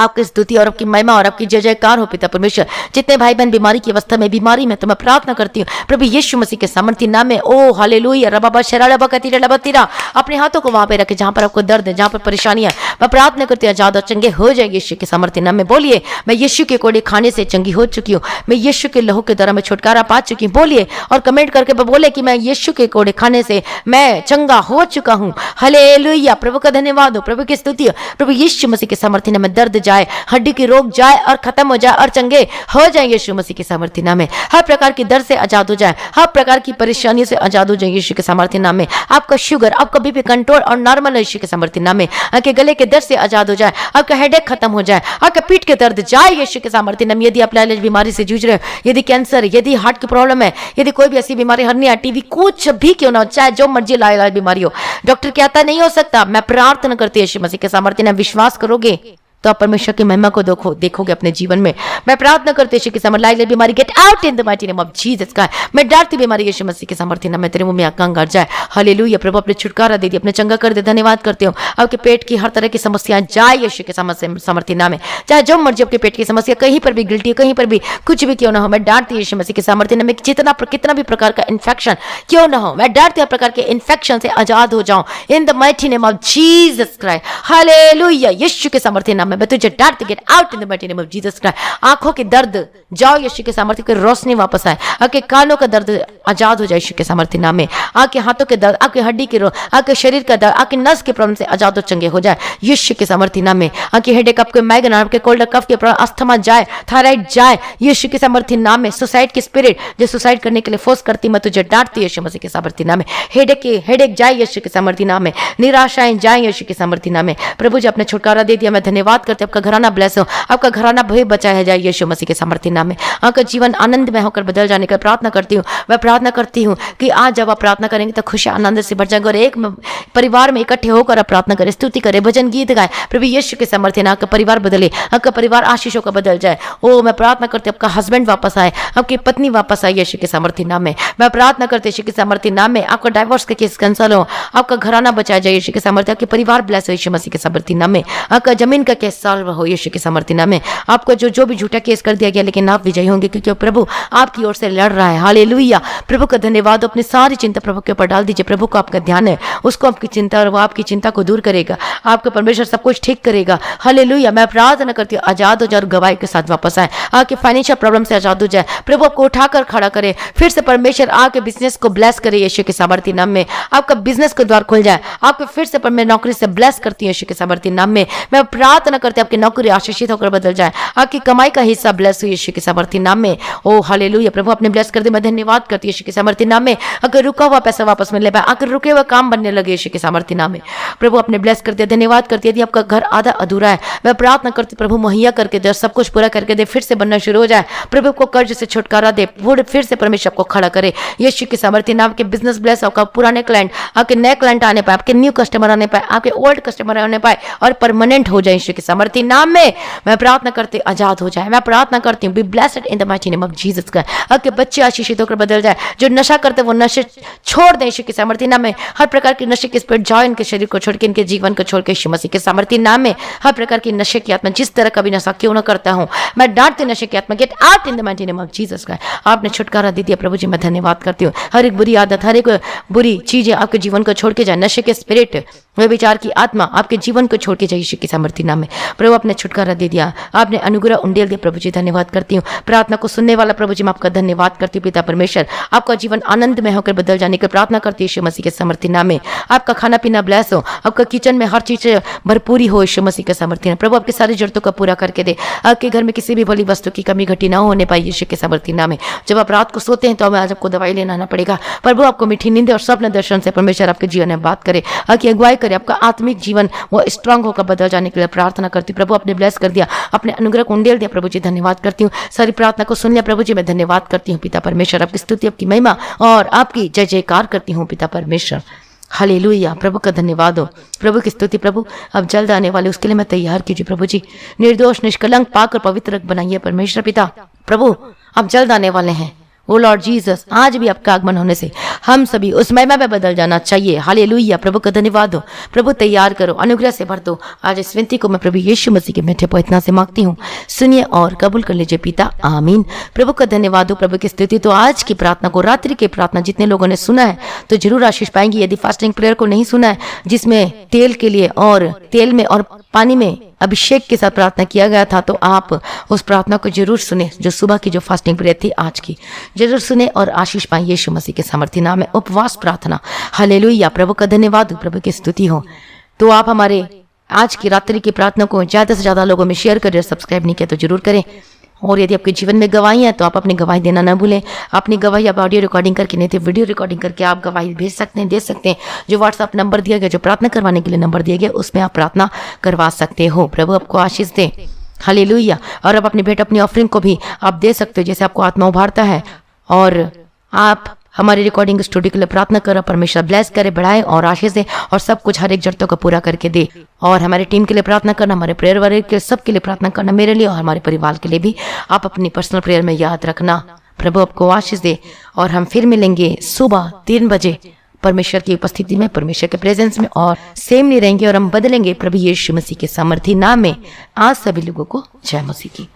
आपकी स्तुति और आपकी महिमा और आपकी जय जयकार हो पिता परमेश्वर। जितने भाई बहन बीमारी की अवस्था में, बीमारी में, तो मैं प्रार्थना करती हूँ प्रभु यीशु मसीह के सामर्थी नाम में। ओ हालेलुया, रबाबा शराबा कतीरा लबतीरा, अपने हाथों को वहां पे रखे जहां पर आपको दर्द है, जहां पर परेशानी है। मैं प्रार्थना करती हूँ आजाद और चंगे हो जाए यीशु के सामर्थी नाम में। बोलिए, मैं यीशु के कोड़े खाने से चंगी हो चुकी हूँ, मैं यीशु के लहू के द्वारा मैं छुटकारा पा चुकी हूँ। बोलिए और कमेंट करके बोले कि मैं यीशु के कोड़े खाने से मैं चंगा हो चुका हूँ। हालेलुया, प्रभु का धन्यवाद हो, प्रभु की स्तुति हो। प्रभु यीशु मसीह के सामर्थी नाम में दर्द जाए, हड्डी की रोग जाए और खत्म हो जाए और चंगे हो जाए यीशु मसीह के सामर्थी नाम में। हर प्रकार की दर्द से आजाद हो जाए, हर प्रकार की परेशानी से आजाद हो जाए यीशु के सामर्थी नाम में। आपका शुगर, आपका बीपी कंट्रोल और नॉर्मल यीशु के सामर्थी नाम में। आपके गले के दर्द से आजाद हो जाए, आपका हेडेक खत्म हो जाए, आपका पीठ के दर्द जाए यीशु के सामर्थी नाम में। यदि आप लाइलाज बीमारी से जूझ रहे हो, यदि कैंसर, यदि हार्ट की प्रॉब्लम है, यदि कोई भी ऐसी बीमारी, हर्निया, टीबी, कुछ भी क्यों ना हो, चाहे जो मर्जी लाइलाज बीमारी हो, डॉक्टर कहता नहीं हो सकता। मैं प्रार्थना करती हूँ यीशु मसीह के सामर्थी नाम। विश्वास करोगे तो आप परमेश्वर की महिमा को देखोगे अपने जीवन में। मैं प्रार्थना करती हूँ कि समर बीमारी gate out in the mighty name of Jesus का। मैं डांटती बीमारी यीशु मसीह के सामर्थी नाम में तेरे मुंह में आकांग हट जाए। हालेलुया, प्रभु अपने छुटकारा दे दिए, अपने चंगा कर दे। धन्यवाद करती हूँ। आपके पेट की हर तरह की समस्याएं जाए यीशु के सामर्थी नाम में। चाहे जो मर्जी आपके पेट की समस्या कहीं पर भी गिल्टी, कहीं पर भी कुछ भी क्यों ना हो, मैं डांटती हूँ यीशु मसीह के सामर्थी नाम में। कितना भी प्रकार का इन्फेक्शन क्यों ना हो, मैं डांटती हूँ प्रकार के इन्फेक्शन से आजाद हो जाऊं in the mighty name of Jesus Christ. Hallelujah, यीशु के सामर्थी नाम में मैं तुझे डांटती get out in the mighty name of Jesus Christ. आंखों के दर्द जाओ यीशु के सामर्थी की रोशनी वापस आए। आपके कानों का दर्द आजाद हो जाए यीशु के सामर्थी नाम में। आपके हाथों के दर्द, आपके हड्डी के रोग, आपके शरीर का दर्द, आपके नस के प्रॉब्लम से आजाद और चंगे हो जाए यीशु के सामर्थी नाम में। आपके हेडेक, आपके माइग्रेन, आपके कोल्ड कफ के प्रॉब्लम, अस्थमा जाए, थायराइड जाए यीशु के सामर्थी नाम में। सुसाइड की स्पिरिट जो सुसाइड करने के लिए फोर्स करती, मैं तुझे डांटती यीशु मसीह के सामर्थी नाम में। हेडेक जाए यीशु के सामर्थी नाम में। निराशाएं जाए यीशु के सामर्थी नाम में। प्रभु जी अपने छुटकारा दे दिया, मैं धन्यवाद करते। आपका घराना ब्लेस हो, आपका घराना भय बचाया जाए यीशु मसीह के सामर्थी नाम में। आपका जीवन आनंदमय होकर बदल जाने का प्रार्थना करती हूँ। मैं प्रार्थना करती हूँ कि आज जब आप प्रार्थना करेंगे तो खुशी आनंद से भर जाएंगे और एक परिवार में इकट्ठे होकर आप प्रार्थना करें, स्तुति करें, भजन गीत गाएं। प्रभु यीशु के सामर्थ्य ना आपका परिवार बदले, आपका परिवार आशीषों का बदल जाए। ओ मैं प्रार्थना करती हूँ आपका हस्बैंड वापस आए, आपकी पत्नी वापस आए यीशु के सामर्थ्य नाम में। मैं प्रार्थना करती हूँ यीशु के सामर्थ्य नाम में आपका डाइवोर्स का केस कैंसिल हो, आपका घराना बचाया जाए यीशु के सामर्थ्य, आपके परिवार ब्लेस हो यीशु मसीह के सामर्थ्य नाम में। आपका जमीन का केस सॉल्व हो यीशु के सामर्थ्य नाम में। आपको जो भी झूठा केस कर दिया गया, लेकिन आप विजयी होंगे क्योंकि प्रभु आपकी ओर से लड़ रहा है। हालेलुया, प्रभु का धन्यवाद। अपनी सारी चिंता प्रभु के ऊपर डाल दीजिए। प्रभु को आपका ध्यान है, उसको आपकी चिंता और वो आपकी चिंता को दूर करेगा। आपका परमेश्वर सब कुछ ठीक करेगा। हालेलुया, मैं प्रार्थना करती हूँ आजाद हो जाए और गवाही के साथ वापस आए, आपके फाइनेंशियल प्रॉब्लम से आजाद हो जाए। प्रभु आपको उठाकर खड़ा करे, फिर से परमेश्वर आपके बिजनेस को ब्लेस करे यीशु के सामर्थ्य नाम में। आपका बिजनेस का द्वार खुल जाए, आपको फिर से परमेश्वर नौकरी से ब्लेस करती हूँ यीशु के सामर्थ्य नाम में। मैं प्रार्थना करती हूँ आपकी नौकरी आशीषित होकर बदल जाए, आपकी कमाई का हिस्सा ब्लेस हो यीशु के सामर्थ्य नाम में। ओ हालेलुया, प्रभु अपने ब्लेस कर दे। मैं धन्यवाद करती हूँ यीशु के सामर्थ्य नाम में। अगर रुका हुआ पैसा वापस मिलने पाए, अगर रुके हुआ काम बनने लगे यीशु के सामर्थ्य नाम में। प्रभु अपने ब्लेस कर दे। धन्यवाद करती है। यदि आपका घर आधा अधूरा है, मैं प्रार्थना करती प्रभु मुहैया करके दे, सब कुछ पूरा करके दे, फिर से बनना शुरू हो जाए। प्रभु को कर्ज से छुटकारा दे, वो फिर से परमेश्वर आपको खड़ा करे यीशु के सामर्थ्य नाम के। बिजनेस ब्लेस, आपका पुराने क्लाइंट, आपके नए क्लाइंट आने पाए, आपके न्यू कस्टमर आने पाए, आपके ओल्ड कस्टमर आने पाए और परमानेंट हो जाए यीशु के सामर्थ्य नाम में। मैं प्रार्थना करती आजाद हो जाए। मैं प्रार्थना करती हूँ be blessed in the mighty name of Jesus का। आपके बच्चे आशीषित होकर बदल जाए, जो नशा करते वो नशे छोड़ दें यीशु के सामर्थ्य नाम में। हर प्रकार की नशे के स्पिरिट जाओ इनके शरीर को छोड़ के, इनके जीवन को छोड़ के यीशु मसीह के सामर्थ्य नाम में। हर प्रकार की नशे की आत्मा, जिस तरह का भी नशा क्यों ना करता हूं, मैं डांटती नशे की आत्मा, gate out in the mighty name of Jesus का। आपने छुटकारा दे दिया प्रभु जी, मैं धन्यवाद करती हूँ। हर एक बुरी आदत, हर एक बुरी चीजें आपके जीवन को छोड़ के जाए। नशे के स्पिरिट, वे विचार की आत्मा आपके जीवन को छोड़ के जाए यीशु के सामर्थ्य नाम में। प्रभु आपने छुटकारा दे दिया, आपने अनुग्रह उंडेल दिया प्रभु जी, धन्यवाद करती हूँ। प्रार्थना को सुनने वाला प्रभु जी, मैं आपका धन्यवाद करती हूँ पिता परमेश्वर। आपका जीवन आनंद में होकर बदल जाने की प्रार्थना करती हूँ यीशु मसीह के सामर्थ्य नाम में। आपका खाना पीना ब्लेस हो, आपका किचन में हर चीज भरपूरी हो यीशु मसीह के सामर्थ्य नाम। प्रभु आपकी सारी जरूरतों को पूरा करके दे, आपके घर में किसी भी भली वस्तु की कमी घटी ना होने पाए यीशु के सामर्थ्य नाम में। जब आप रात को सोते हैं तो हमें आज आपको दवाई लेना ना पड़ेगा। प्रभु आपको मीठी नींद और स्वप्न दर्शन से परमेश्वर आपके जीवन में बात करे, आपकी अगुवाई करे, आपका आत्मिक जीवन वो स्ट्रांग होकर बदल जाने के लिए प्रार्थना करती हूँ। प्रभु आपने ब्लेस कर दिया, अपने अनुग्रह को उंडेल दिया प्रभु जी, धन्यवाद करती हूँ। सारी प्रार्थना को सुन लिया प्रभु जी, मैं धन्यवाद करती हूँ पिता परमेश्वर। आपकी स्तुति, आपकी महिमा और आपकी जय जयकार करती हूँ पिता परमेश्वर। हालेलुया, प्रभु का धन्यवाद हो। प्रभु की स्तुति। प्रभु अब जल्द आने वाले उसके लिए मैं तैयार कीजिए प्रभु जी, निर्दोष निष्कलंक पाकर पवित्र बनाइए परमेश्वर पिता। प्रभु अब जल्द आने वाले हैं ओ लॉर्ड जीसस, आज भी आपका आगमन होने से हम सभी उस महिमा में बदल जाना चाहिए। हालेलुया, प्रभु का धन्यवाद हो। प्रभु तैयार करो, अनुग्रह से भर दो। आज इस विनती को मैं प्रभु यीशु मसीह के मीठे पवित्र से मांगती हूँ, सुनिए और कबूल कर लीजिए पिता, आमीन। प्रभु का धन्यवाद हो। प्रभु की स्तुति। तो आज की प्रार्थना को, रात्रि की प्रार्थना जितने लोगों ने सुना है तो जरूर आशीष पाएंगे। यदि फास्टिंग प्रेयर को नहीं सुना है, जिसमें तेल के लिए और तेल में और पानी में अभिषेक के साथ प्रार्थना किया गया था, तो आप उस प्रार्थना को जरूर सुने, जो सुबह की जो फास्टिंग प्रेयर थी आज की, जरूर सुने और आशीष पाएं यीशु मसीह के सामर्थ्य नाम में। उपवास प्रार्थना, हालेलुया, प्रभु का धन्यवाद, प्रभु की स्तुति हो। तो आप हमारे आज की रात्रि की प्रार्थना को ज्यादा से ज्यादा लोगों में शेयर करें, सब्सक्राइब नहीं किया तो जरूर करें। और यदि आपके जीवन में गवाही है तो आप अपनी गवाही देना ना भूलें। अपनी गवाही आप ऑडियो रिकॉर्डिंग करके, नहीं तो वीडियो रिकॉर्डिंग करके आप गवाही भेज सकते हैं, दे सकते हैं। जो व्हाट्सएप नंबर दिया गया, जो प्रार्थना करवाने के लिए नंबर दिया गया, उसमें आप प्रार्थना करवा सकते हो। प्रभु आपको आशीष दे, हालेलुया। और आप अपनी भेंट, अपनी ऑफरिंग को भी आप दे सकते हो जैसे आपको आत्मा उभारता है। और आप हमारे रिकॉर्डिंग स्टूडियो के लिए प्रार्थना करो, परमेश्वर ब्लेस करे, बढ़ाए और आशीष दे और सब कुछ हर एक जरूरतों को पूरा करके दे। और हमारी टीम के लिए प्रार्थना करना, हमारे प्रेयर वाले के सबके लिए प्रार्थना करना, मेरे लिए और हमारे परिवार के लिए भी आप अपनी पर्सनल प्रेयर में याद रखना। प्रभु आपको आशीष दे और हम फिर मिलेंगे सुबह 3 बजे परमेश्वर की उपस्थिति में, परमेश्वर के प्रेजेंस में, और सेम नहीं रहेंगे और हम बदलेंगे प्रभु यीशु मसीह के सामर्थ्य नाम में। आज सभी लोगों को जय मसीह की।